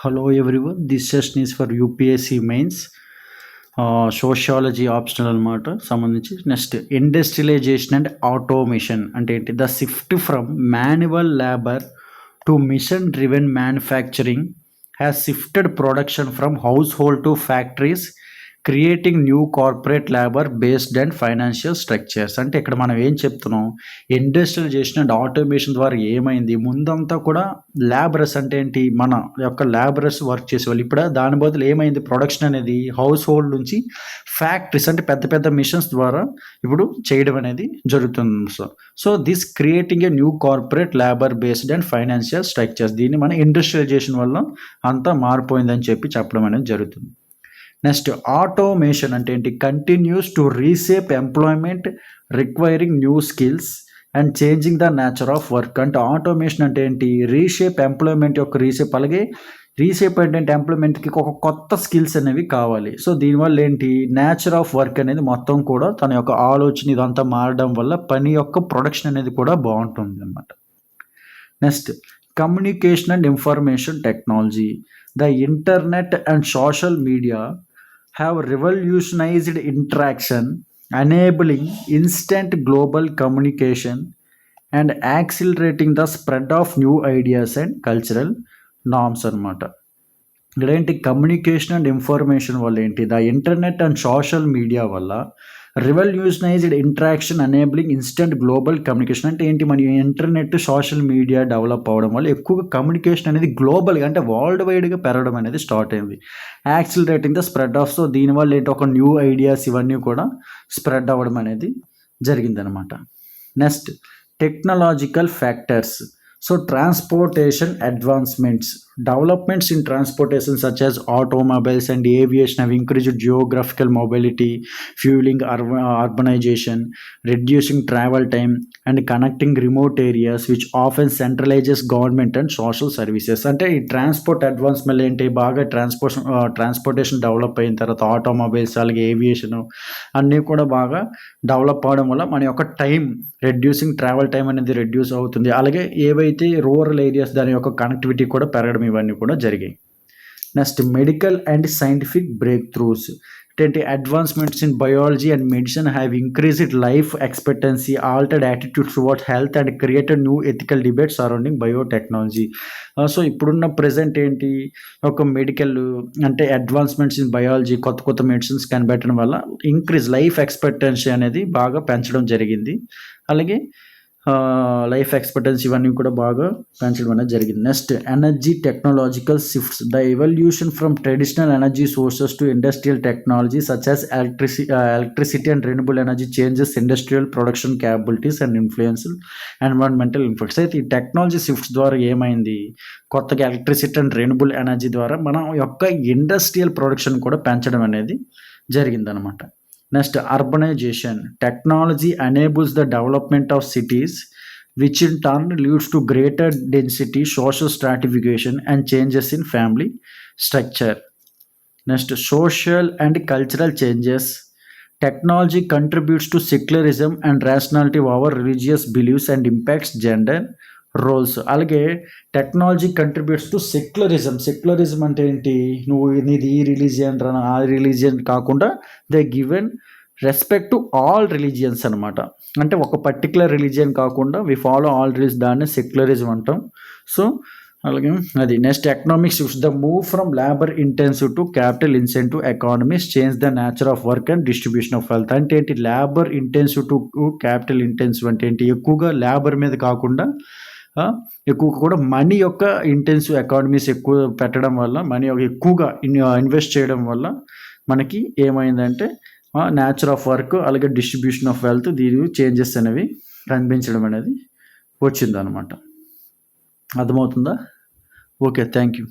Hello everyone, this session is for UPSC mains sociology optional అనమాట సంబంధించి. Next industrialization and automation అంటే ఏంటి? The shift from manual labour to machine driven manufacturing has shifted production from household to factories creating new corporate labour based and financial structures. అంటే ఇక్కడ మనం ఏం చెప్తున్నాం, industrialisation and automation ద్వారా ఏమైంది, ముందంతా కూడా లేబరర్స్ అంటే ఏంటి, మన యొక్క లేబరర్స్ వర్క్ చేసేవాళ్ళు. ఇప్పుడు దాని బదులు ఏమైంది, ప్రొడక్షన్ అనేది హౌస్ హోల్డ్ నుంచి ఫ్యాక్టరీస్ అంటే పెద్ద పెద్ద మిషన్స్ ద్వారా ఇప్పుడు చేయడం అనేది జరుగుతుంది. So this creating a new corporate labour based and financial structures. దీన్ని మన ఇండస్ట్రియలైజేషన్ వల్ల అంతా మారిపోయిందని చెప్పడం అనేది జరుగుతుంది. నెక్స్ట్ ఆటోమేషన్ అంటే ఏంటి? Continues to reshape employment requiring new skills and changing the nature of work. అంటే ఆటోమేషన్ అంటే ఏంటి? రీషేప్ ఎంప్లాయ్మెంట్ యొక్క రీషేప్, అలాగే రీషేప్ ఏంటంటే ఎంప్లాయ్మెంట్కి ఒక కొత్త స్కిల్స్ అనేవి కావాలి. సో దీనివల్ల ఏంటి, నేచర్ ఆఫ్ వర్క్ అనేది మొత్తం కూడా తన యొక్క ఆలోచన ఇదంతా మారడం వల్ల పని యొక్క ప్రొడక్షన్ అనేది కూడా బాగుంటుంది అన్నమాట. Next communication and information technology. The internet and social media have revolutionized interaction, enabling instant global communication and accelerating the spread of new ideas and cultural norms అన్నమాట. ఇక్కడ ఏంటి, కమ్యూనికేషన్ అండ్ ఇన్ఫర్మేషన్ వల్ల ఏంటి, the internet and social media వల్ల revolutionised interaction enabling instant global communication. అంటే ఏంటి, మన internet social media develop అవ్వడం వల్ల ఎక్కువగా కమ్యూనికేషన్ అనేది గ్లోబల్గా అంటే వరల్డ్ వైడ్గా పెరగడం అనేది స్టార్ట్ అయింది. Accelerating the spread of. So దీనివల్ల ఏంటి, ఒక న్యూ ఐడియాస్ ఇవన్నీ కూడా స్ప్రెడ్ అవ్వడం అనేది జరిగిందనమాట. Next technological factors. So transportation advancements. Developments in transportation such as automobiles and aviation have increased geographical mobility, fueling urbanization, reducing travel time and connecting remote areas, which often centralizes government and social services. అంటే ఈ transport advancement ఏంటి, బాగా transportation develop అయిన తర్వాత automobiles అలాగే aviation అన్నీ కూడా బాగా డెవలప్ అవడం వల్ల మన యొక్క టైం రెడ్యూసింగ్, ట్రావెల్ టైం అనేది రెడ్యూస్ అవుతుంది. అలాగే ఏవైతే రూరల్ ఏరియాస్ దాని యొక్క కనెక్టివిటీ కూడా పెరగడం ఇవన్నీ కూడా జరిగాయి. Next medical and scientific breakthroughs. ఏంటి, advancements in biology and medicine have increased life expectancy, altered attitudes towards health and created new ethical debates surrounding biotechnology. So ఇప్పుడున్న ప్రెజెంట్ ఏంటి, ఒక మెడికల్ అంటే అడ్వాన్స్మెంట్స్ ఇన్ బయాలజీ, కొత్త కొత్త medicines కనిపెట్టడం వల్ల increase life expectancy అనేది బాగా పెంచడం జరిగింది. అలాగే లైఫ్ ఎక్స్పెక్టెన్సీ ఇవన్నీ కూడా బాగా పెంచడం అనేది జరిగింది. Next energy technological shifts. The evolution from traditional energy sources to industrial technology such as electricity and renewable energy changes industrial production capabilities and influence environmental impacts. అయితే ఈ టెక్నాలజీ షిఫ్ట్స్ ద్వారా ఏమైంది, కొత్తగా ఎలక్ట్రిసిటీ అండ్ రెన్యూబుల్ ఎనర్జీ ద్వారా మన యొక్క industrial production కూడా పెంచడం అనేది జరిగిందనమాట. Next, urbanization. Technology enables the development of cities, which in turn leads to greater density, social stratification, and changes in family structure. Next, social and cultural changes. Technology contributes to secularism and rationality over religious beliefs and impacts gender roles. అలాగే technology contributes to secularism. Secularism అంటే ఏంటి, నువ్వు నీది ఈ religion రా, ఆ religion కాకుండా they given respect to all religions అనమాట. అంటే ఒక పర్టికులర్ రిలీజియన్ కాకుండా వి ఫాలో ఆల్ రిలీజియన్స్, దాన్ని సెక్యులరిజం అంటాం. సో అలాగే అది. Next economic shifts. The move from labour intensive to capital incentive economies change the nature of work and distribution of wealth. అంటే ఏంటి, labour intensive to capital intensive అంటే ఏంటి, ఎక్కువగా labour మీద కాకుండా ఎక్కువ కూడా మనీ యొక్క ఇంటెన్సివ్ ఎకానమీస్ ఎక్కువ పెట్టడం వల్ల, మనీ ఎక్కువగా ఇన్వెస్ట్ చేయడం వల్ల మనకి ఏమైందంటే నేచర్ ఆఫ్ వర్క్ అలాగే డిస్ట్రిబ్యూషన్ ఆఫ్ వెల్త్ దీని చేంజెస్ అనేవి కనిపించడం అనేది వచ్చిందనమాట. అర్థమవుతుందా? Okay, thank you.